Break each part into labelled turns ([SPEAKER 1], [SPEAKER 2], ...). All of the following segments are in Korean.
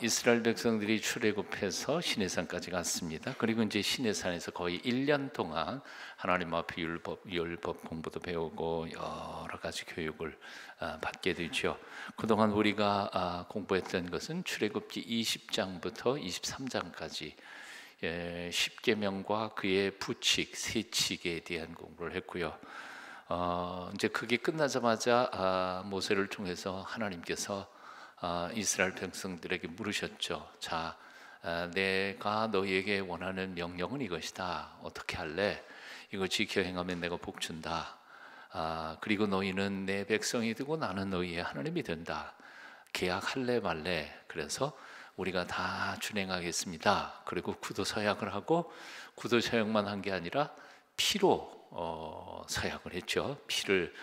[SPEAKER 1] 이스라엘 백성들이 출애굽해서 시내산까지 갔습니다. 그리고 이제 시내산에서 거의 1년 동안 하나님 앞에 율법 공부도 배우고 여러 가지 교육을 받게 되죠. 그동안 우리가 공부했던 것은 출애굽기 20장부터 23장까지 10계명과 그의 부칙, 세칙에 대한 공부를 했고요. 이제 그게 끝나자마자 모세를 통해서 하나님께서 이스라엘 백성들에게 물으셨죠. 자, 내가 너희에게 원하는 명령은 이것이다. 어떻게 할래? 이거 지켜 행하면 내가 복 준다. 그리고 너희는 내 백성이 되고 나는 너희의 하나님이 된다. 계약할래 말래? 그래서 우리가 다 준행하겠습니다. 그리고 구두 서약을 하고 구두 서약만 한 게 아니라 피로 서약을 했죠. 피를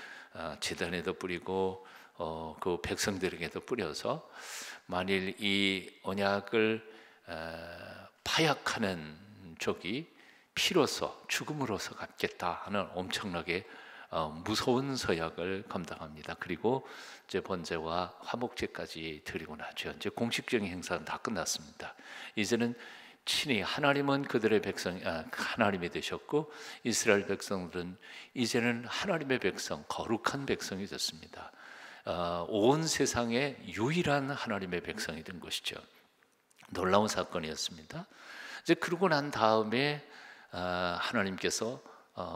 [SPEAKER 1] 제단에도 뿌리고 그 백성들에게도 뿌려서 만일 이 언약을 파약하는 쪽이 피로서 죽음으로서 갚겠다 하는 엄청나게 무서운 서약을 감당합니다. 그리고 이제 번제와 화목제까지 드리고 나죠. 이제 공식적인 행사는 다 끝났습니다. 이제는 친히 하나님은 그들의 백성, 하나님이 되셨고 이스라엘 백성들은 이제는 하나님의 백성, 거룩한 백성이 됐습니다. 온 세상에 유일한 하나님의 백성이 된 것이죠. 놀라운 사건이었습니다. 이제 그러고 난 다음에 하나님께서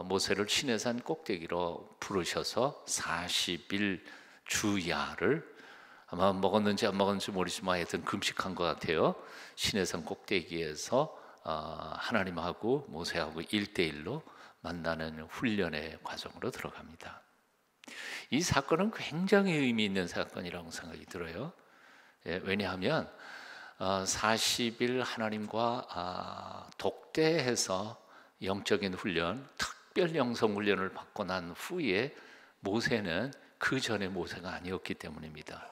[SPEAKER 1] 모세를 시내산 꼭대기로 부르셔서 40일 주야를 아마 먹었는지 안 먹었는지 모르지만 하여튼 금식한 것 같아요. 시내산 꼭대기에서 하나님하고 모세하고 1대1로 만나는 훈련의 과정으로 들어갑니다. 이 사건은 굉장히 의미 있는 사건이라고 생각이 들어요. 왜냐하면 40일 하나님과 독대해서 영적인 훈련, 특별 영성 훈련을 받고 난 후에 모세는 그 전에 모세가 아니었기 때문입니다.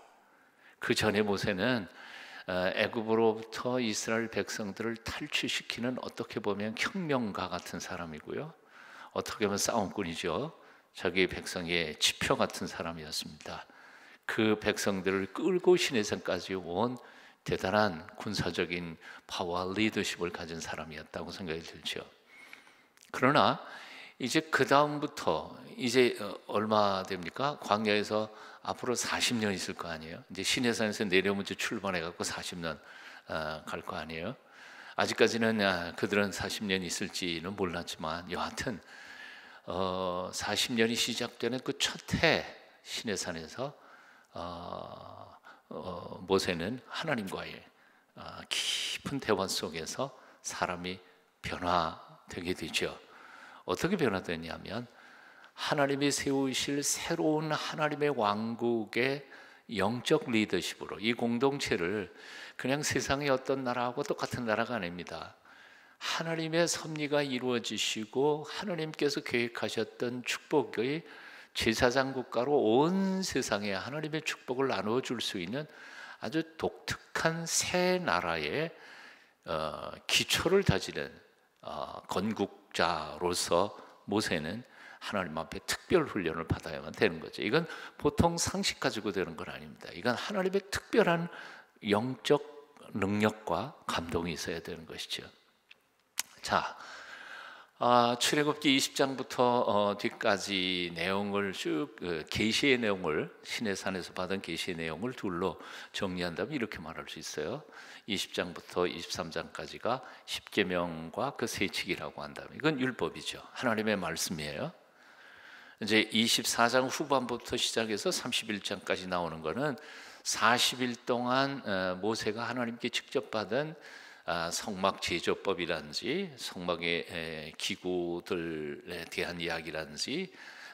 [SPEAKER 1] 그 전에 모세는 애굽으로부터 이스라엘 백성들을 탈출시키는 어떻게 보면 혁명가 같은 사람이고요. 어떻게 보면 싸움꾼이죠. 자기 백성의 지표 같은 사람이었습니다. 그 백성들을 끌고 시내산까지 온 대단한 군사적인 파워와 리더십을 가진 사람이었다고 생각이 들죠. 그러나 이제 그 다음부터 이제 얼마 됩니까? 광야에서 앞으로 40년 있을 거 아니에요. 이제 시내산에서 내려오면서 출발해 갖고 40년 갈 거 아니에요. 아직까지는 그들은 40년 있을지는 몰랐지만 여하튼 40년이 시작되는 그 첫 해 시내산에서 모세는 하나님과의 깊은 대화 속에서 사람이 변화되게 되죠. 어떻게 변화되냐면 하나님이 세우실 새로운 하나님의 왕국의 영적 리더십으로 이 공동체를 그냥 세상의 어떤 나라하고 똑같은 나라가 아닙니다. 하나님의 섭리가 이루어지시고 하나님께서 계획하셨던 축복의 제사장 국가로 온 세상에 하나님의 축복을 나누어 줄 수 있는 아주 독특한 새 나라의 기초를 다지는 건국자로서 모세는 하나님 앞에 특별 훈련을 받아야만 되는 거죠. 이건 보통 상식 가지고 되는 건 아닙니다. 이건 하나님의 특별한 영적 능력과 감동이 있어야 되는 것이죠. 자, 출애굽기 20장부터 뒤까지 내용을 쭉 계시의 내용을 시내산에서 받은 계시의 내용을 둘로 정리한다면 이렇게 말할 수 있어요. 20장부터 23장까지가 십계명과 그 세칙이라고 한다면 이건 율법이죠. 하나님의 말씀이에요. 이제 24장 후반부터 시작해서 31장까지 나오는 거는 40일 동안 모세가 하나님께 직접 받은 성막 제조법이라든지 성막의 기구들에 대한 이야기라든지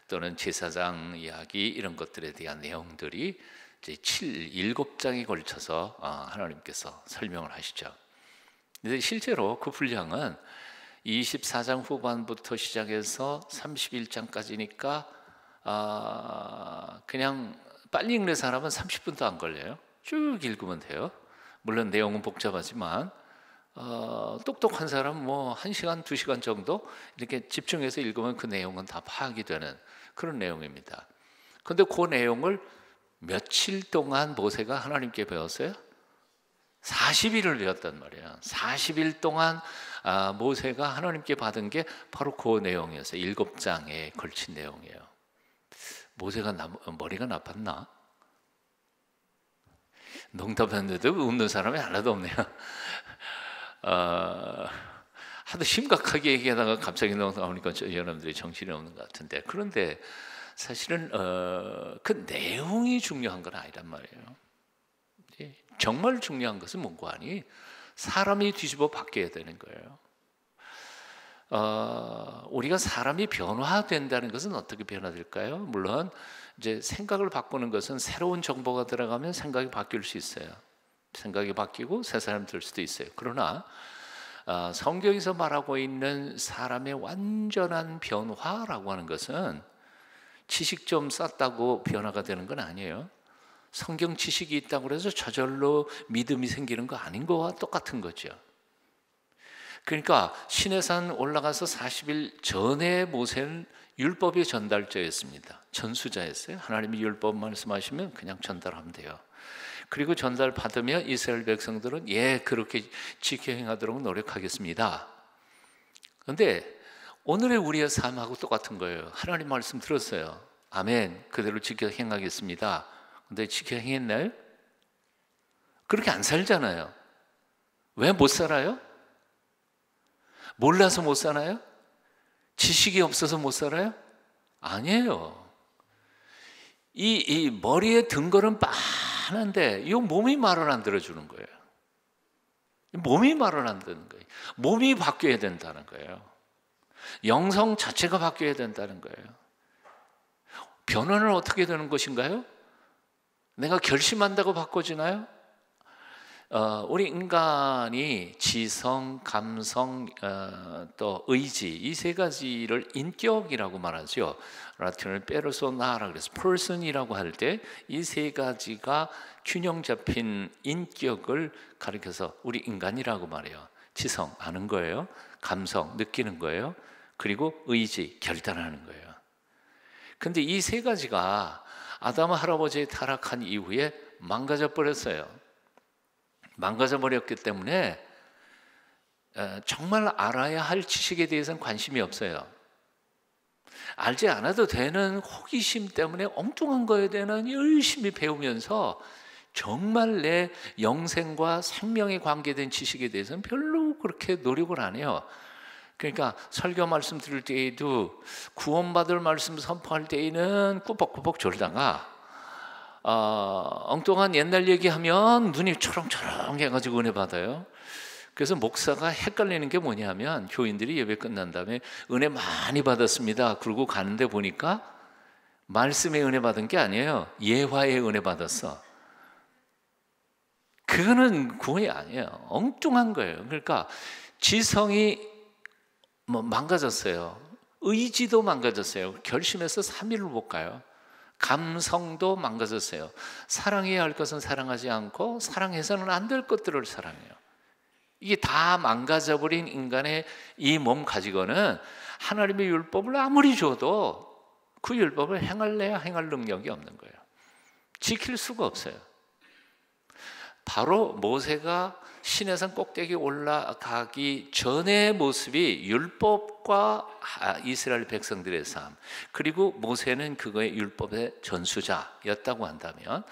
[SPEAKER 1] 또는 제사장 이야기 이런 것들에 대한 내용들이 이제 7장에 걸쳐서 하나님께서 설명을 하시죠. 근데 실제로 그 분량은 24장 후반부터 시작해서 31장까지니까 그냥 빨리 읽는 사람은 30분도 안 걸려요. 쭉 읽으면 돼요. 물론 내용은 복잡하지만 똑똑한 사람 뭐 1시간, 2시간 정도 이렇게 집중해서 읽으면 그 내용은 다 파악이 되는 그런 내용입니다. 그런데 그 내용을 며칠 동안 모세가 하나님께 배웠어요? 40일을 배웠단 말이에요. 40일 동안 모세가 하나님께 받은 게 바로 그 내용이었어요. 7장에 걸친 내용이에요. 모세가 머리가 나빴나? 농담했는데 웃는 사람이 하나도 없네요. 하도 심각하게 얘기하다가 갑자기 나오니까 여러분들이 정신이 없는 것 같은데, 그런데 사실은 그 내용이 중요한 건 아니란 말이에요. 정말 중요한 것은 뭔고 하니 사람이 뒤집어 바뀌어야 되는 거예요. 우리가 사람이 변화된다는 것은 어떻게 변화될까요? 물론 이제 생각을 바꾸는 것은 새로운 정보가 들어가면 생각이 바뀔 수 있어요. 생각이 바뀌고 새 사람이 될 수도 있어요. 그러나 성경에서 말하고 있는 사람의 완전한 변화라고 하는 것은 지식 좀 쌓다고 변화가 되는 건 아니에요. 성경 지식이 있다고 해서 저절로 믿음이 생기는 거 아닌 거와 똑같은 거죠. 그러니까 시내산 올라가서 40일 전에 모세는 율법의 전달자였습니다. 전수자였어요. 하나님이 율법 말씀하시면 그냥 전달하면 돼요. 그리고 전달 받으면 이스라엘 백성들은 그렇게 지켜 행하도록 노력하겠습니다. 그런데 오늘의 우리의 삶하고 똑같은 거예요. 하나님 말씀 들었어요. 아멘. 그대로 지켜 행하겠습니다. 근데 지켜 행했나요? 그렇게 안 살잖아요. 왜 못 살아요? 몰라서 못 사나요? 지식이 없어서 못 살아요? 아니에요. 이 머리에 든 거는 빤한데 이 몸이 말을 안 들어주는 거예요. 몸이 말을 안 듣는 거예요. 몸이 바뀌어야 된다는 거예요. 영성 자체가 바뀌어야 된다는 거예요. 변화는 어떻게 되는 것인가요? 내가 결심한다고 바꿔지나요? 우리 인간이 지성, 감성, 또 의지, 이 세 가지를 인격이라고 말하죠. 라틴어는 페르소나라 그래서 person이라고 할 때 이 세 가지가 균형 잡힌 인격을 가리켜서 우리 인간이라고 말해요. 지성, 아는 거예요. 감성, 느끼는 거예요. 그리고 의지, 결단하는 거예요. 근데 이 세 가지가 아담 할아버지의 타락한 이후에 망가져 버렸어요. 망가져 버렸기 때문에 정말 알아야 할 지식에 대해서는 관심이 없어요. 알지 않아도 되는 호기심 때문에 엉뚱한 거에 대해서는 열심히 배우면서 정말 내 영생과 생명에 관계된 지식에 대해서는 별로 그렇게 노력을 안 해요. 그러니까 설교 말씀 들을 때에도 구원받을 말씀 선포할 때에는 꾸벅꾸벅 졸다가 엉뚱한 옛날 얘기하면 눈이 초롱초롱 해가지고 은혜 받아요. 그래서 목사가 헷갈리는 게 뭐냐면 교인들이 예배 끝난 다음에 은혜 많이 받았습니다 그러고 가는데 보니까 말씀의 은혜 받은 게 아니에요. 예화의 은혜 받았어. 그거는 구원이 아니에요. 엉뚱한 거예요. 그러니까 지성이 망가졌어요. 의지도 망가졌어요. 결심해서 3일을 못 가요. 감성도 망가졌어야 사랑해야 할 것은 사랑하지 않고 사랑해서는 안 될 것들을 사랑해요. 이게 다 망가져버린 인간의 이 몸 가지고는 하나님의 율법을 아무리 줘도 그 율법을 행할래야 행할 능력이 없는 거예요. 지킬 수가 없어요. 바로 모세가 시내산 꼭대기 올라가기 전의 모습이 율법과 이스라엘 백성들의 삶, 그리고 모세는 그거의 율법의 전수자였다고 한다면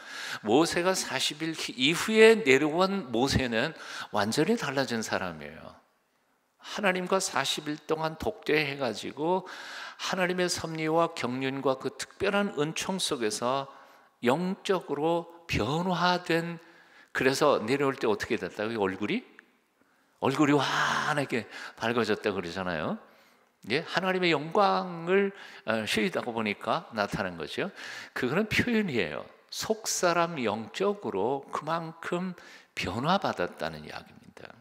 [SPEAKER 1] 모세가 40일 이후에 내려온 모세는 완전히 달라진 사람이에요. 하나님과 40일 동안 독대해가지고 하나님의 섭리와 경륜과 그 특별한 은총 속에서 영적으로 변화된, 그래서 내려올 때 어떻게 됐다고요? 얼굴이 환하게 밝아졌다고 그러잖아요. 예? 하나님의 영광을 쉬다가 보니까 나타난 거죠. 그거는 표현이에요. 속사람 영적으로 그만큼 변화받았다는 이야기입니다.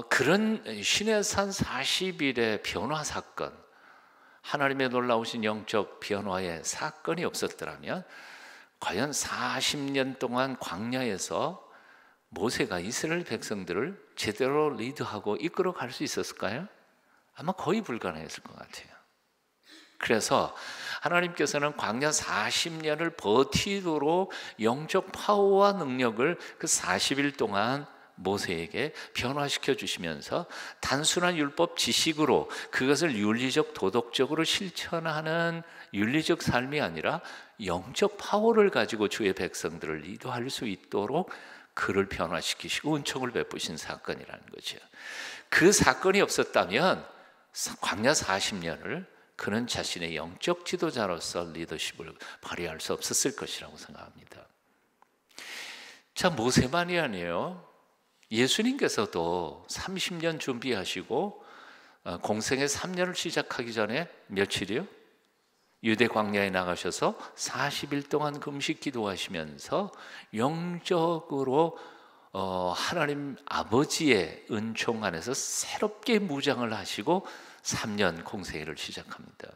[SPEAKER 1] 그런 시내산 40일의 변화 사건, 하나님의 놀라우신 영적 변화의 사건이 없었더라면 과연 40년 동안 광야에서 모세가 이스라엘 백성들을 제대로 리드하고 이끌어 갈 수 있었을까요? 아마 거의 불가능했을 것 같아요. 그래서 하나님께서는 광야 40년을 버티도록 영적 파워와 능력을 그 40일 동안 모세에게 변화시켜 주시면서 단순한 율법 지식으로 그것을 윤리적 도덕적으로 실천하는 윤리적 삶이 아니라 영적 파워를 가지고 주의 백성들을 리도할 수 있도록 그를 변화시키시고 은총을 베푸신 사건이라는 거죠. 그 사건이 없었다면 광야 40년을 그는 자신의 영적 지도자로서 리더십을 발휘할 수 없었을 것이라고 생각합니다. 자, 모세만이 아니에요. 예수님께서도 30년 준비하시고 공생의 3년을 시작하기 전에 며칠이요? 유대 광야에 나가셔서 40일 동안 금식 기도하시면서 영적으로 하나님 아버지의 은총 안에서 새롭게 무장을 하시고 3년 공생애를 시작합니다.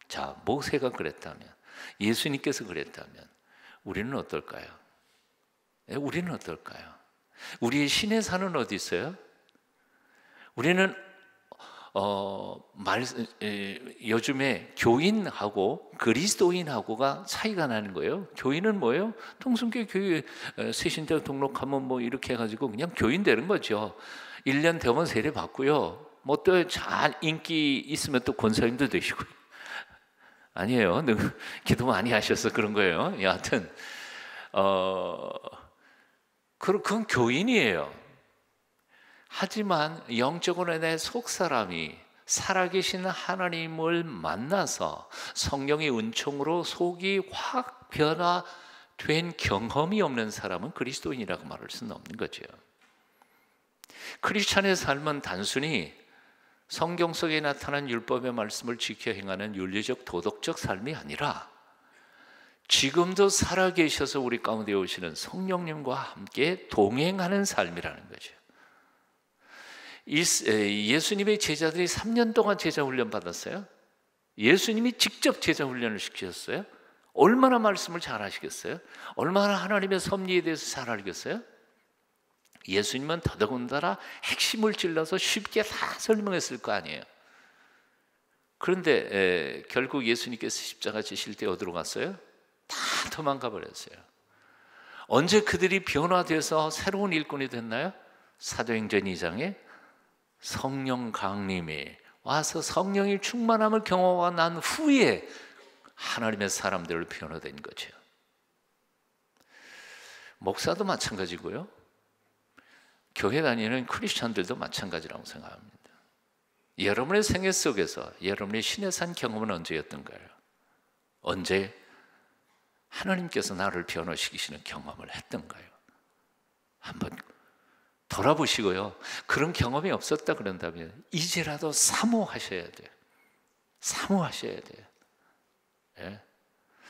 [SPEAKER 1] 자, 모세가 그랬다면, 예수님께서 그랬다면 우리는 어떨까요? 우리는 어떨까요? 우리의 신의 산은 어디 있어요? 우리는 요즘에 교인하고 그리스도인하고가 차이가 나는 거예요. 교인은 뭐예요? 통성교 교회 새신자 등록하면 뭐 이렇게 해가지고 그냥 교인 되는 거죠. 1년 되면 세례 받고요. 뭐 또 잘 인기 있으면 또 권사님도 되시고요. 아니에요. 기도 많이 하셔서 그런 거예요. 여하튼 그건 교인이에요. 하지만 영적으로 내 속사람이 살아계신 하나님을 만나서 성령의 은총으로 속이 확 변화된 경험이 없는 사람은 그리스도인이라고 말할 수는 없는 거죠. 크리스찬의 삶은 단순히 성경 속에 나타난 율법의 말씀을 지켜 행하는 윤리적 도덕적 삶이 아니라 지금도 살아계셔서 우리 가운데 오시는 성령님과 함께 동행하는 삶이라는 거죠. 예수님의 제자들이 3년 동안 제자 훈련 받았어요. 예수님이 직접 제자 훈련을 시키셨어요. 얼마나 말씀을 잘 하시겠어요? 얼마나 하나님의 섭리에 대해서 잘 알겠어요? 예수님은 더더군다나 핵심을 찔러서 쉽게 다 설명했을 거 아니에요. 그런데 결국 예수님께서 십자가 지실 때 어디로 갔어요? 다 도망가 버렸어요. 언제 그들이 변화돼서 새로운 일꾼이 됐나요? 사도행전 2장에 성령 강림이 와서 성령이 충만함을 경험하고 난 후에 하나님의 사람들을 변화된 거죠. 목사도 마찬가지고요. 교회 다니는 크리스천들도 마찬가지라고 생각합니다. 여러분의 생애 속에서 여러분의 신의 산 경험은 언제였던가요? 언제 하나님께서 나를 변화시키시는 경험을 했던가요? 한번 돌아보시고요. 그런 경험이 없었다 그런다면 이제라도 사모하셔야 돼요. 사모하셔야 돼요. 예?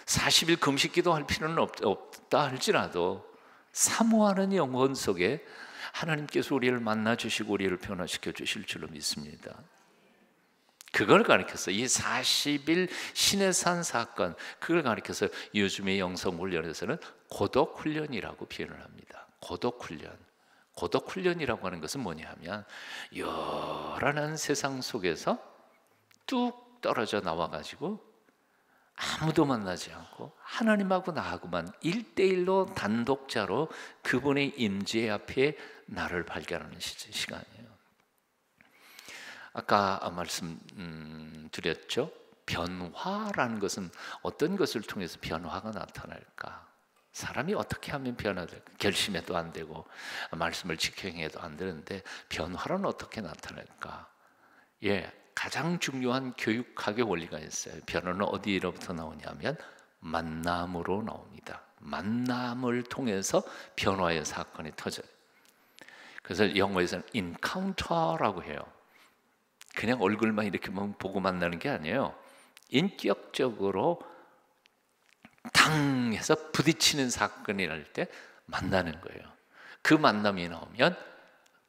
[SPEAKER 1] 40일 금식 기도할 필요는 없다 할지라도 사모하는 영혼 속에 하나님께서 우리를 만나주시고 우리를 변화시켜 주실 줄로 믿습니다. 그걸 가리켜서 이 40일 신의 산 사건, 그걸 가리켜서 요즘의 영성훈련에서는 고독훈련이라고 표현을 합니다. 고독훈련. 고독훈련이라고 하는 것은 뭐냐 하면 요란한 세상 속에서 뚝 떨어져 나와가지고 아무도 만나지 않고 하나님하고 나하고만 1대1로 단독자로 그분의 임재 앞에 나를 발견하는 시간이에요. 아까 말씀드렸죠. 변화라는 것은 어떤 것을 통해서 변화가 나타날까? 사람이 어떻게 하면 변화될까? 결심해도 안 되고 말씀을 지켜 행해도 안 되는데 변화는 어떻게 나타날까? 예, 가장 중요한 교육학의 원리가 있어요. 변화는 어디로부터 나오냐면 만남으로 나옵니다. 만남을 통해서 변화의 사건이 터져요. 그래서 영어에서는 encounter라고 해요. 그냥 얼굴만 이렇게 보고 만나는 게 아니에요. 인격적으로 당 해서 부딪히는 사건이 날 때 만나는 거예요. 그 만남이 나오면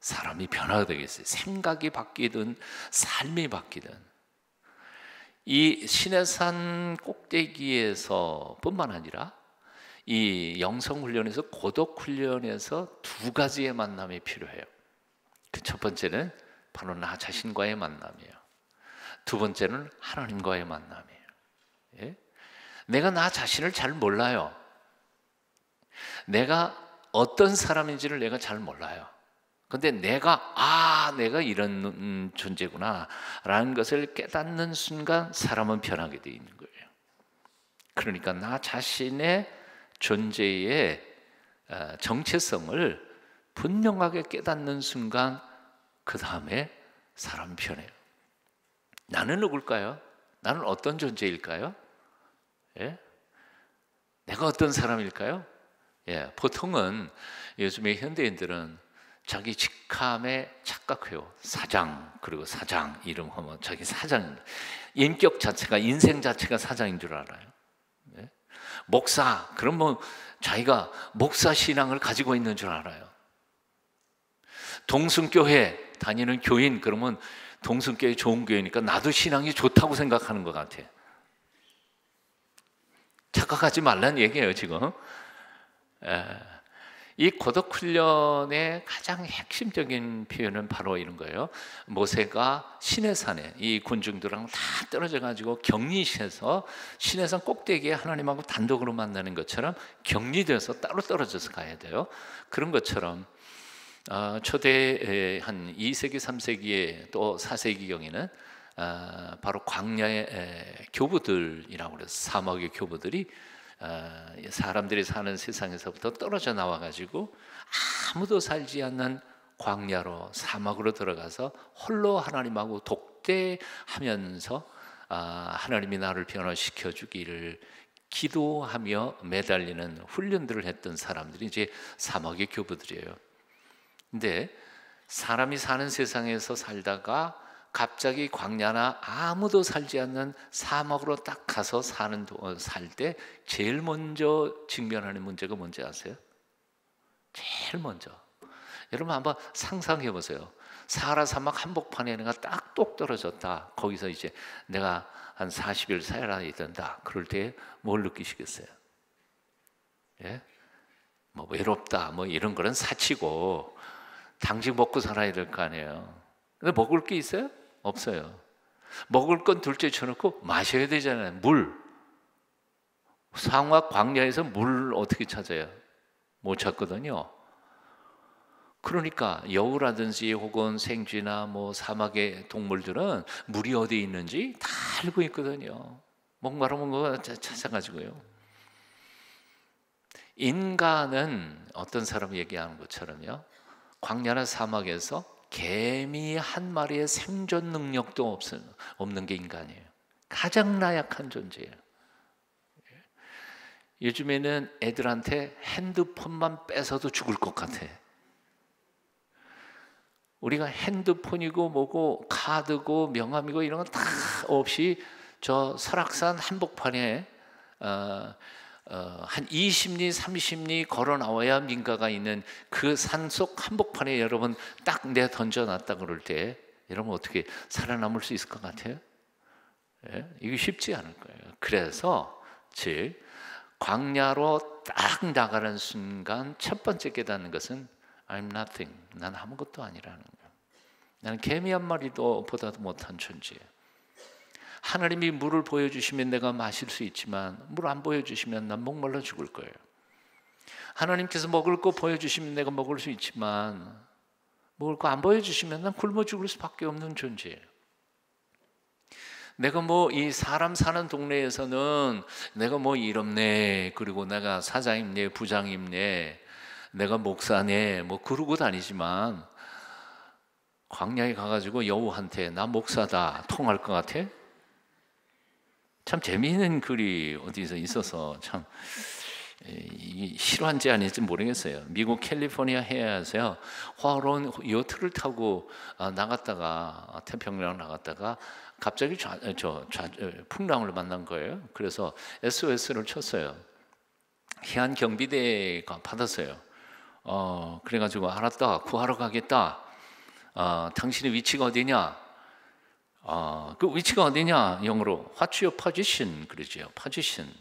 [SPEAKER 1] 사람이 변화가 되겠어요. 생각이 바뀌든 삶이 바뀌든. 이 시내산 꼭대기에서 뿐만 아니라 이 영성훈련에서 고독훈련에서 두 가지의 만남이 필요해요. 그 첫 번째는 바로 나 자신과의 만남이에요. 두 번째는 하나님과의 만남이에요. 예? 내가 나 자신을 잘 몰라요. 내가 어떤 사람인지를 내가 잘 몰라요. 근데 내가 이런 존재구나 라는 것을 깨닫는 순간 사람은 변하게 되어 있는 거예요. 그러니까 나 자신의 존재의 정체성을 분명하게 깨닫는 순간 그 다음에 사람은 변해요. 나는 누굴까요? 나는 어떤 존재일까요? 예? 내가 어떤 사람일까요? 예, 보통은 요즘에 현대인들은 자기 직함에 착각해요. 사장, 그리고 사장 이름 하면 자기 사장, 인격 자체가, 인생 자체가 사장인 줄 알아요. 예? 목사, 그럼 뭐 자기가 목사 신앙을 가지고 있는 줄 알아요. 동순교회 다니는 교인, 그러면 동순교회 좋은 교회니까 나도 신앙이 좋다고 생각하는 것 같아요. 착각하지 말라는 얘기예요 지금. 이 고독 훈련의 가장 핵심적인 표현은 바로 이런 거예요. 모세가 시내산에 이 군중들랑 다 떨어져 가지고 격리해서 시내산 꼭대기에 하나님하고 단독으로 만나는 것처럼 격리돼서 따로 떨어져서 가야 돼요. 그런 것처럼 초대 한 2세기 3세기에 또 4세기경에는 바로 광야의 교부들이라고 그래서 사막의 교부들이 사람들이 사는 세상에서부터 떨어져 나와 가지고 아무도 살지 않는 광야로, 사막으로 들어가서 홀로 하나님하고 독대하면서 하나님이 나를 변화시켜 주기를 기도하며 매달리는 훈련들을 했던 사람들이 이제 사막의 교부들이에요. 근데 사람이 사는 세상에서 살다가 갑자기 광야나 아무도 살지 않는 사막으로 딱 가서 살 때 제일 먼저 직면하는 문제가 뭔지 아세요? 제일 먼저, 여러분 한번 상상해 보세요. 사하라 사막 한복판에 내가 딱 똑 떨어졌다. 거기서 이제 내가 한 40일 살아야 된다. 그럴 때 뭘 느끼시겠어요? 예? 뭐 외롭다 뭐 이런 거는 사치고 당직 먹고 살아야 될 거 아니에요. 근데 먹을 게 있어요? 없어요. 먹을 건 둘째 쳐놓고 마셔야 되잖아요. 물. 사막 광야에서 물 어떻게 찾아요? 못 찾거든요. 그러니까 여우라든지 혹은 생쥐나 뭐 사막의 동물들은 물이 어디에 있는지 다 알고 있거든요. 목마르면 그거 찾아가지고요. 인간은 어떤 사람이 얘기하는 것처럼요, 광야나 사막에서 개미 한 마리의 생존 능력도 없는 게 인간이에요. 가장 나약한 존재예요. 요즘에는 애들한테 핸드폰만 뺏어도 죽을 것 같아. 우리가 핸드폰이고 뭐고 카드고 명함이고 이런 거 다 없이 저 설악산 한복판에 한 20리 30리 걸어 나와야 민가가 있는 그 산속 한복판에 여러분 딱 내 던져놨다 그럴 때 여러분 어떻게 살아남을 수 있을 것 같아요? 예? 이게 쉽지 않을 거예요. 그래서 즉 광야로 딱 나가는 순간 첫 번째 깨닫는 것은 I'm nothing. 난 아무것도 아니라는 거예요. 나는 개미 한 마리도 보다도 못한 존재예요. 하나님이 물을 보여주시면 내가 마실 수 있지만 물 안 보여주시면 난 목말라 죽을 거예요. 하나님께서 먹을 거 보여주시면 내가 먹을 수 있지만 먹을 거 안 보여주시면 난 굶어 죽을 수밖에 없는 존재예요. 내가 뭐 이 사람 사는 동네에서는 내가 뭐 이럽네, 그리고 내가 사장이네, 부장이네, 내가 목사네 뭐 그러고 다니지만 광야에 가가지고 여우한테 나 목사다 통할 것 같아? 참 재미있는 글이 어디서 있어서 참 실화인지 아닌지 모르겠어요. 미국 캘리포니아 해안에서요, 화로운 요트를 타고 나갔다가 태평양 나갔다가 갑자기 풍랑을 만난 거예요. 그래서 SOS를 쳤어요. 해안 경비대가 받았어요. 그래가지고 알았다, 구하러 가겠다. 당신의 위치가 어디냐? 그 위치가 어디냐? 영어로 What's your position? 그러죠. position.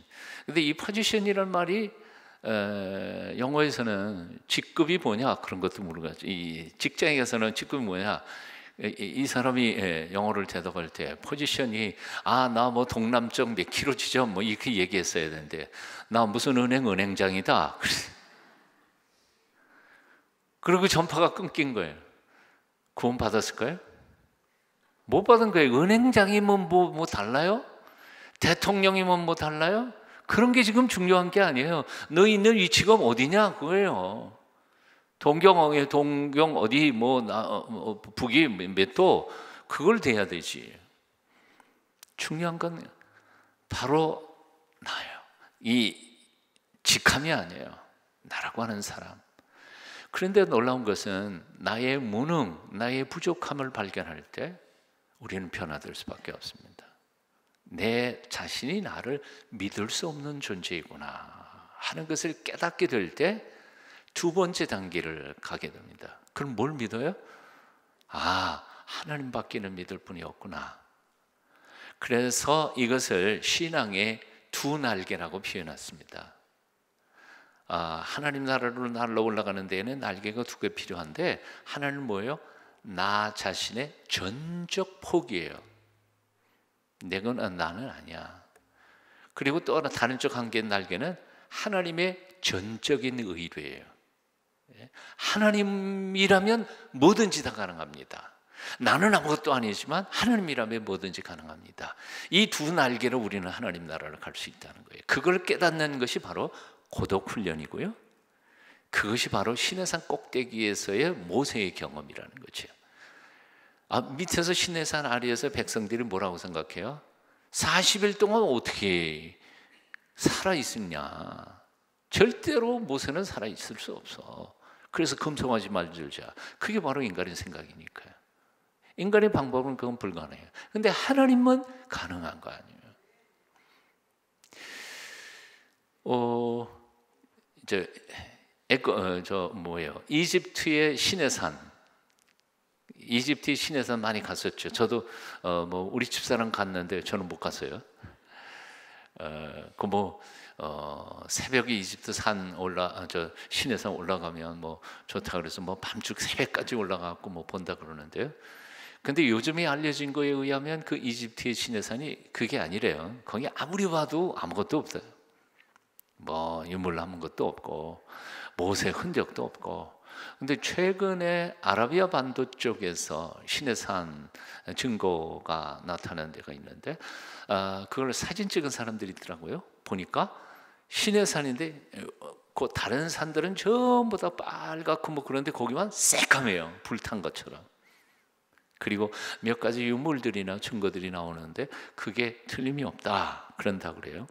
[SPEAKER 1] 근데 이 position이란 말이 영어에서는 직급이 뭐냐 그런 것도 모르겠죠. 이 직장에서는 직급이 뭐냐? 이 사람이 영어를 대답할 때 포지션이 나 뭐 동남쪽 몇 킬로 지점 뭐 이렇게 얘기했어야 되는데 나 무슨 은행장이다. 그리고 전파가 끊긴 거예요. 구원 받았을까요? 못 받은 거예요. 은행장이면 뭐 달라요? 대통령이면 뭐 달라요? 그런 게 지금 중요한 게 아니에요. 너 있는 위치가 어디냐 그거예요. 동경 어디 북이 몇 도 그걸 돼야 되지. 중요한 건 바로 나예요. 이 직함이 아니에요. 나라고 하는 사람. 그런데 놀라운 것은 나의 무능, 나의 부족함을 발견할 때 우리는 변화될 수밖에 없습니다. 내 자신이 나를 믿을 수 없는 존재이구나 하는 것을 깨닫게 될 때 두 번째 단계를 가게 됩니다. 그럼 뭘 믿어요? 하나님밖에는 믿을 분이 없구나. 그래서 이것을 신앙의 두 날개라고 표현했습니다. 하나님 나라로 날러 올라가는 데에는 날개가 두 개 필요한데 하나는 뭐예요? 나 자신의 전적 포기예요. 나는 아니야. 그리고 또 다른 쪽 한 개의 날개는 하나님의 전적인 의뢰예요. 하나님이라면 뭐든지 다 가능합니다. 나는 아무것도 아니지만 하나님이라면 뭐든지 가능합니다. 이 두 날개로 우리는 하나님 나라를 갈 수 있다는 거예요. 그걸 깨닫는 것이 바로 고독 훈련이고요. 그것이 바로 시내산 꼭대기에서의 모세의 경험이라는 거죠. 밑에서 시내산 아래에서 백성들이 뭐라고 생각해요? 40일 동안 어떻게 살아있었냐? 절대로 모세는 살아있을 수 없어. 그래서 금송아지 말들자. 그게 바로 인간의 생각이니까요. 인간의 방법은 그건 불가능해요. 근데 하나님은 가능한 거 아니에요. 이집트의 시내산. 이집트의 시내산 많이 갔었죠. 저도 우리 집사람 갔는데 저는 못 갔어요. 새벽에 이집트 시내산 올라가면 좋다 그래서 밤중 새벽까지 올라가고 본다 그러는데요. 근데 요즘에 알려진 거에 의하면 그 이집트의 시내산이 그게 아니래요. 거기 아무리 봐도 아무것도 없어요. 유물 남은 것도 없고 모세 흔적도 없고. 근데 최근에 아라비아 반도 쪽에서 시내산 증거가 나타나는 데가 있는데 그걸 사진 찍은 사람들이 있더라고요. 보니까 시내산인데 그 다른 산들은 전부 다 빨갛고 그런데 거기만 새까매요. 불탄 것처럼. 그리고 몇 가지 유물들이나 증거들이 나오는데 그게 틀림이 없다 그런다 그래요.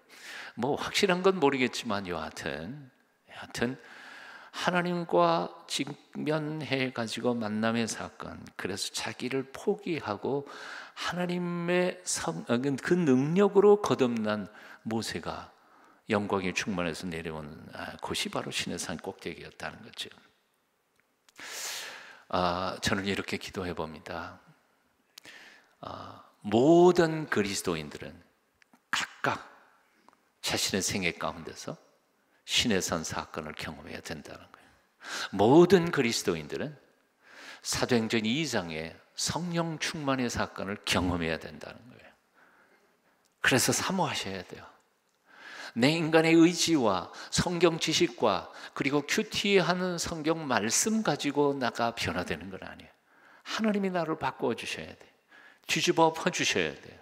[SPEAKER 1] 확실한 건 모르겠지만 여하튼 하나님과 직면해 가지고 만남의 사건. 그래서 자기를 포기하고 하나님의 그 능력으로 거듭난 모세가 영광의 충만해서 내려온 곳이 바로 시내산 꼭대기였다는 거죠. 저는 이렇게 기도해 봅니다. 모든 그리스도인들은 각각 자신의 생애 가운데서 시내산 사건을 경험해야 된다는 거예요. 모든 그리스도인들은 사도행전 2장의 성령 충만의 사건을 경험해야 된다는 거예요. 그래서 사모하셔야 돼요. 내 인간의 의지와 성경 지식과 그리고 큐티하는 성경 말씀 가지고 나가 변화되는 건 아니에요. 하나님이 나를 바꾸어 주셔야 돼요. 뒤집어 엎어 주셔야 돼요.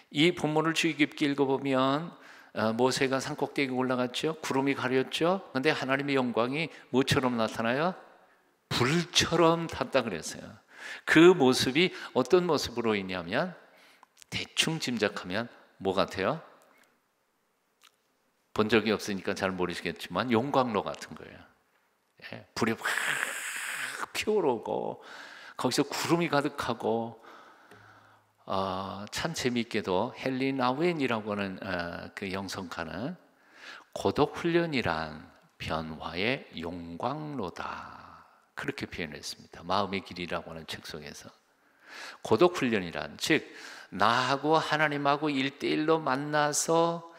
[SPEAKER 1] 이 본문을 주의 깊게 읽어보면 모세가 산꼭대기에 올라갔죠. 구름이 가렸죠. 그런데 하나님의 영광이 뭐처럼 나타나요? 불처럼 탔다 그랬어요. 그 모습이 어떤 모습으로 있냐면 대충 짐작하면 뭐 같아요? 본 적이 없으니까 잘 모르시겠지만 용광로 같은 거예요. 불이 확 피어오르고 거기서 구름이 가득하고 참 재미있게도 헨리 나우엔이라고 하는 그 영성가는 고독 훈련이란 변화의 용광로다 그렇게 표현했습니다. 마음의 길이라고 하는 책 속에서 고독 훈련이란 즉 나하고 하나님하고 1대1로 만나서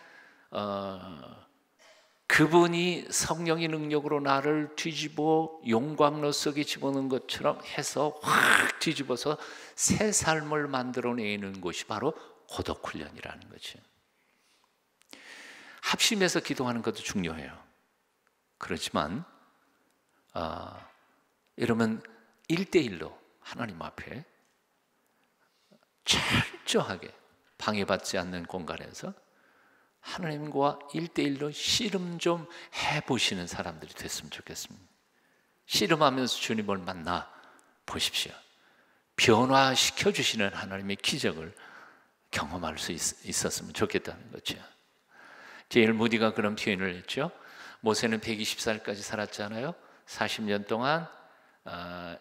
[SPEAKER 1] 그분이 성령의 능력으로 나를 뒤집어 용광로 속에 집어넣은 것처럼 해서 확 뒤집어서 새 삶을 만들어내는 것이 바로 고독훈련이라는 거죠. 합심해서 기도하는 것도 중요해요. 그렇지만 이러면 1대1로 하나님 앞에 철저하게 방해받지 않는 공간에서 하나님과 1대1로 씨름 좀 해보시는 사람들이 됐으면 좋겠습니다. 씨름하면서 주님을 만나 보십시오. 변화시켜 주시는 하나님의 기적을 경험할 수 있었으면 좋겠다는 거죠. 제일 무디가 그런 표현을 했죠. 모세는 120살까지 살았잖아요. 40년 동안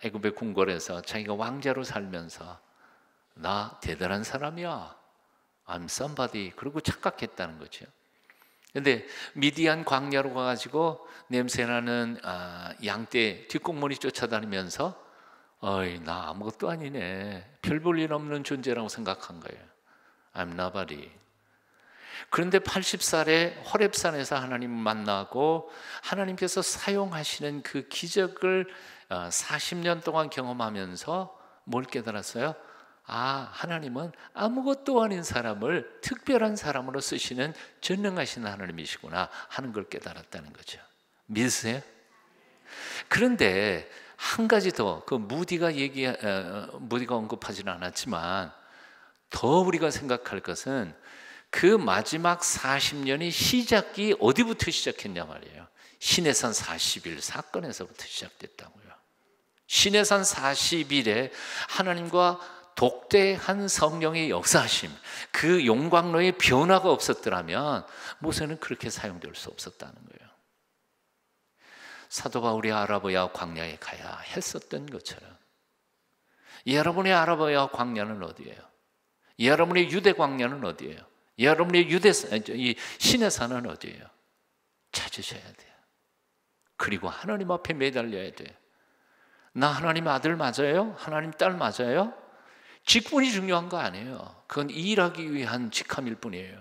[SPEAKER 1] 애굽의 궁궐에서 자기가 왕자로 살면서 나 대단한 사람이야, I'm somebody, 그러고 착각했다는 거죠. 근데 미디안 광야로 가가지고 냄새나는 양떼 뒷공무니 쫓아다니면서 나 아무것도 아니네, 별 볼 일 없는 존재라고 생각한 거예요. I'm nobody. 그런데 80살에 호렙산에서 하나님을 만나고 하나님께서 사용하시는 그 기적을 40년 동안 경험하면서 뭘 깨달았어요? 하나님은 아무것도 아닌 사람을 특별한 사람으로 쓰시는 전능하신 하나님이시구나 하는 걸 깨달았다는 거죠. 믿으세요? 그런데 한 가지 더, 그 무디가 언급하지는 않았지만 더 우리가 생각할 것은 그 마지막 40년이 시작이 어디부터 시작했냐 말이에요. 시내산 40일 사건에서부터 시작됐다고요. 시내산 40일에 하나님과 독대한 성령의 역사하심, 그 용광로의 변화가 없었더라면 모세는 그렇게 사용될 수 없었다는 거예요. 사도 바울이 아라비아 광야에 가야 했었던 것처럼, 여러분의 아라비아 광야는 어디예요? 여러분의 유대 광야는 어디예요? 여러분의 이 시내산은 어디예요? 찾으셔야 돼요. 그리고 하나님 앞에 매달려야 돼요. 나 하나님 아들 맞아요? 하나님 딸 맞아요? 직분이 중요한 거 아니에요. 그건 일하기 위한 직함일 뿐이에요.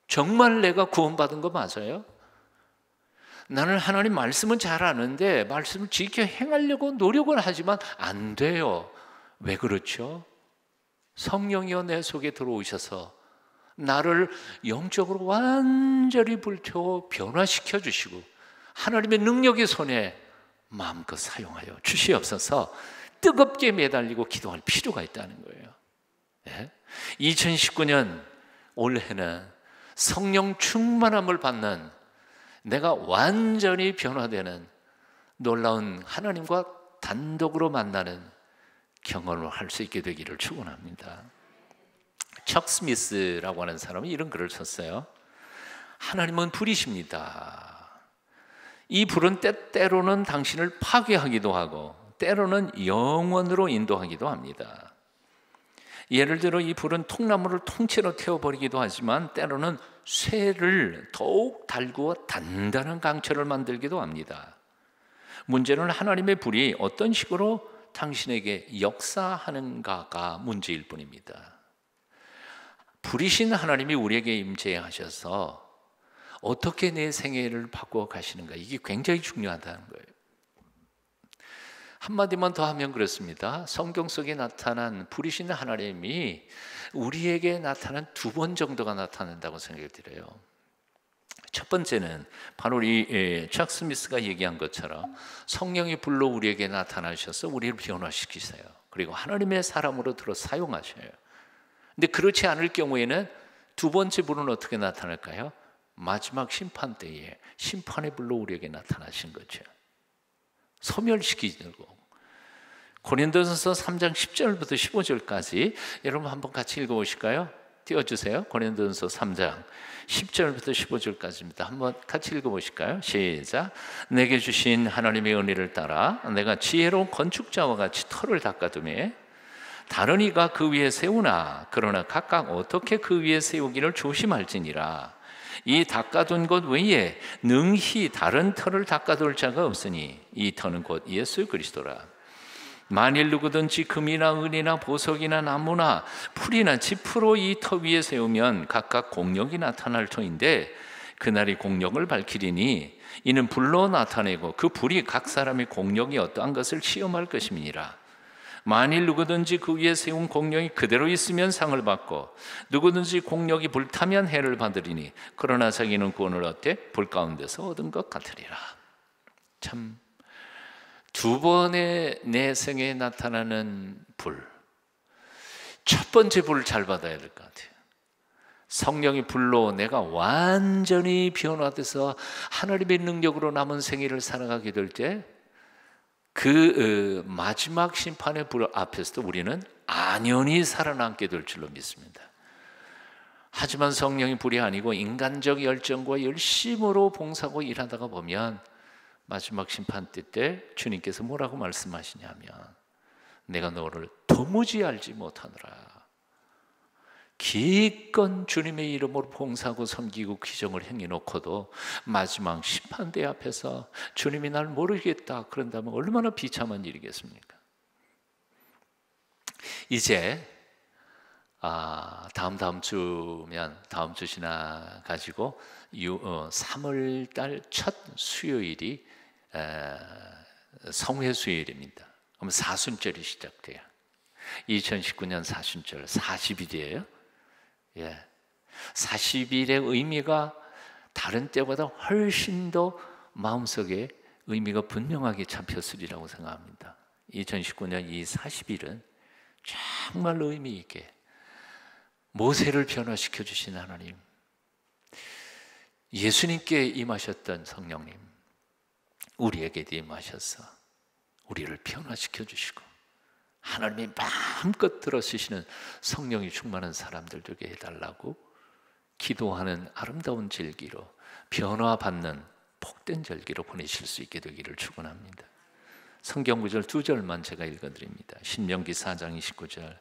[SPEAKER 1] 정말 내가 구원받은 거 맞아요? 나는 하나님 말씀은 잘 아는데 말씀을 지켜 행하려고 노력은 하지만 안 돼요. 왜 그렇죠? 성령이여 내 속에 들어오셔서 나를 영적으로 완전히 불태워 변화시켜 주시고 하나님의 능력의 손에 마음껏 사용하여 주시옵소서. 뜨겁게 매달리고 기도할 필요가 있다는 거예요. 2019년 올해는 성령 충만함을 받는, 내가 완전히 변화되는 놀라운 하나님과 단독으로 만나는 경험을 할 수 있게 되기를 축원합니다. 척 스미스라고 하는 사람이 이런 글을 썼어요. 하나님은 불이십니다. 이 불은 때로는 당신을 파괴하기도 하고 때로는 영원으로 인도하기도 합니다. 예를 들어 이 불은 통나무를 통째로 태워버리기도 하지만 때로는 쇠를 더욱 달구어 단단한 강철을 만들기도 합니다. 문제는 하나님의 불이 어떤 식으로 당신에게 역사하는가가 문제일 뿐입니다. 불이신 하나님이 우리에게 임재하셔서 어떻게 내 생애를 바꾸어 가시는가, 이게 굉장히 중요하다는 거예요. 한마디만 더 하면 그렇습니다. 성경 속에 나타난 불이신 하나님이 우리에게 나타난 2번 정도가 나타난다고 생각이 들어요. 첫 번째는 바로 이 척 스미스가 얘기한 것처럼 성령의 불로 우리에게 나타나셔서 우리를 변화시키세요. 그리고 하나님의 사람으로 들어 사용하셔요. 근데 그렇지 않을 경우에는 2번째 불은 어떻게 나타날까요? 마지막 심판 때에 심판의 불로 우리에게 나타나신 거죠. 소멸시키고. 고린도전서 3장 10절부터 15절까지 여러분 한번 같이 읽어보실까요? 띄워주세요. 고린도전서 3장 10절부터 15절까지입니다. 한번 같이 읽어보실까요? 시작. 내게 주신 하나님의 은혜를 따라 내가 지혜로운 건축자와 같이 터를 닦아두매 다른 이가 그 위에 세우나 그러나 각각 어떻게 그 위에 세우기를 조심할지니라. 이 닦아둔 것 외에 능히 다른 터를 닦아둘 자가 없으니 이 터는 곧 예수 그리스도라. 만일 누구든지 금이나 은이나 보석이나 나무나 풀이나 짚으로 이 터 위에 세우면 각각 공력이 나타날 터인데 그날이 공력을 밝히리니 이는 불로 나타내고 그 불이 각 사람의 공력이 어떠한 것을 시험할 것임이니라. 만일 누구든지 그 위에 세운 공력이 그대로 있으면 상을 받고 누구든지 공력이 불타면 해를 받으리니 그러나 자기는 구원을 얻되 불 가운데서 얻은 것 같으리라. 참, 두 번의 내생에 나타나는 불, 첫 번째 불을 잘 받아야 될 것 같아요. 성령이 불로 내가 완전히 변화돼서 하나님의 능력으로 남은 생애를 살아가게 될 때 그 마지막 심판의 불 앞에서도 우리는 안연히 살아남게 될 줄로 믿습니다. 하지만 성령이 불이 아니고 인간적 열정과 열심으로 봉사하고 일하다가 보면 마지막 심판 때 주님께서 뭐라고 말씀하시냐면 내가 너를 도무지 알지 못하노라. 기껏 주님의 이름으로 봉사하고 섬기고 기정을 행해놓고도 마지막 심판대 앞에서 주님이 날 모르겠다 그런다면 얼마나 비참한 일이겠습니까? 이제 다음 주면 다음 주 지나가지고 3월 달 첫 수요일이 성회수요일입니다. 그럼 사순절이 시작돼요. 2019년 사순절 40일이에요. 40일의 의미가 다른 때보다 훨씬 더 마음속에 의미가 분명하게 잡혔으리라고 생각합니다. 2019년 이 40일은 정말 의미 있게 모세를 변화시켜 주신 하나님, 예수님께 임하셨던 성령님, 우리에게도 임하셔서 우리를 변화시켜 주시고 하나님이 마음껏 들어쓰시는 성령이 충만한 사람들 되게 해달라고 기도하는 아름다운 절기로, 변화받는 복된 절기로 보내실 수 있게 되기를 축원합니다. 성경 구절 2절만 제가 읽어드립니다. 신명기 4장 29절.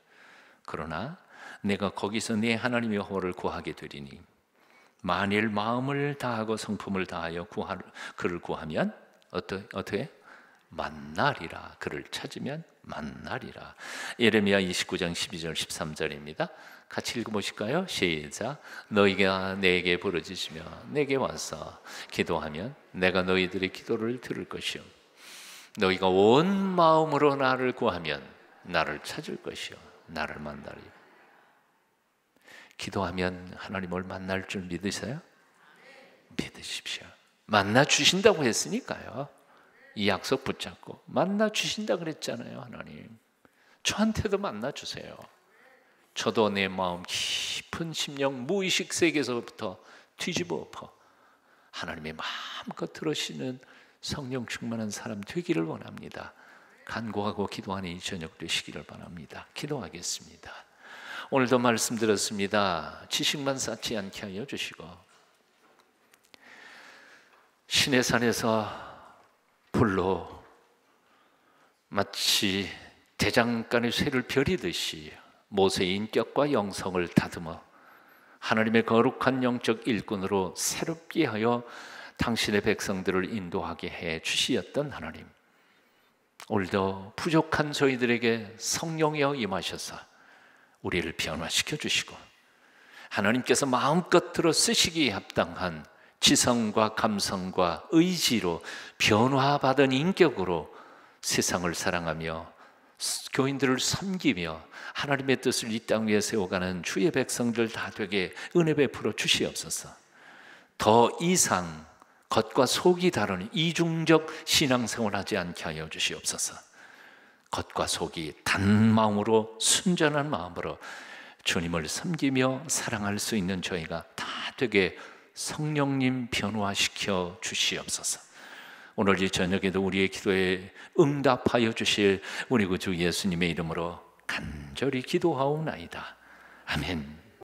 [SPEAKER 1] 그러나 내가 거기서 네 하나님의 여호와를 구하게 되리니 만일 마음을 다하고 성품을 다하여 그를 구하면 어떻게? 만나리라. 그를 찾으면 만나리라. 예레미야 29장 12절 13절입니다. 같이 읽어보실까요? 시작. 너희가 내게 부르짖으며 내게 와서 기도하면 내가 너희들의 기도를 들을 것이요 너희가 온 마음으로 나를 구하면 나를 찾을 것이요 나를 만나리라. 기도하면 하나님을 만날 줄 믿으세요? 믿으십시오. 만나 주신다고 했으니까요. 이 약속 붙잡고 만나 주신다 그랬잖아요. 하나님 저한테도 만나 주세요. 저도 내 마음 깊은 심령 무의식 세계에서부터 뒤집어 엎어 하나님의 마음껏 들으시는 성령 충만한 사람 되기를 원합니다. 간구하고 기도하는 이 저녁 되시기를 바랍니다. 기도하겠습니다. 오늘도 말씀 들었습니다. 지식만 쌓지 않게 하여 주시고 신의 산에서 불로 마치 대장간의 쇠를 벼리듯이 모세의 인격과 영성을 다듬어 하나님의 거룩한 영적 일꾼으로 새롭게 하여 당신의 백성들을 인도하게 해 주시었던 하나님, 오늘도 부족한 저희들에게 성령이여 임하셔서 우리를 변화시켜 주시고 하나님께서 마음껏 들어 쓰시기에 합당한 지성과 감성과 의지로 변화받은 인격으로 세상을 사랑하며 교인들을 섬기며 하나님의 뜻을 이 땅 위에 세워가는 주의 백성들 다 되게 은혜 베풀어 주시옵소서. 더 이상 겉과 속이 다른 이중적 신앙생활 하지 않게 하여 주시옵소서. 겉과 속이 단 마음으로 순전한 마음으로 주님을 섬기며 사랑할 수 있는 저희가 다 되게 성령님 변화시켜 주시옵소서. 오늘 이 저녁에도 우리의 기도에 응답하여 주실 우리 구주 예수님의 이름으로 간절히 기도하옵나이다. 아멘.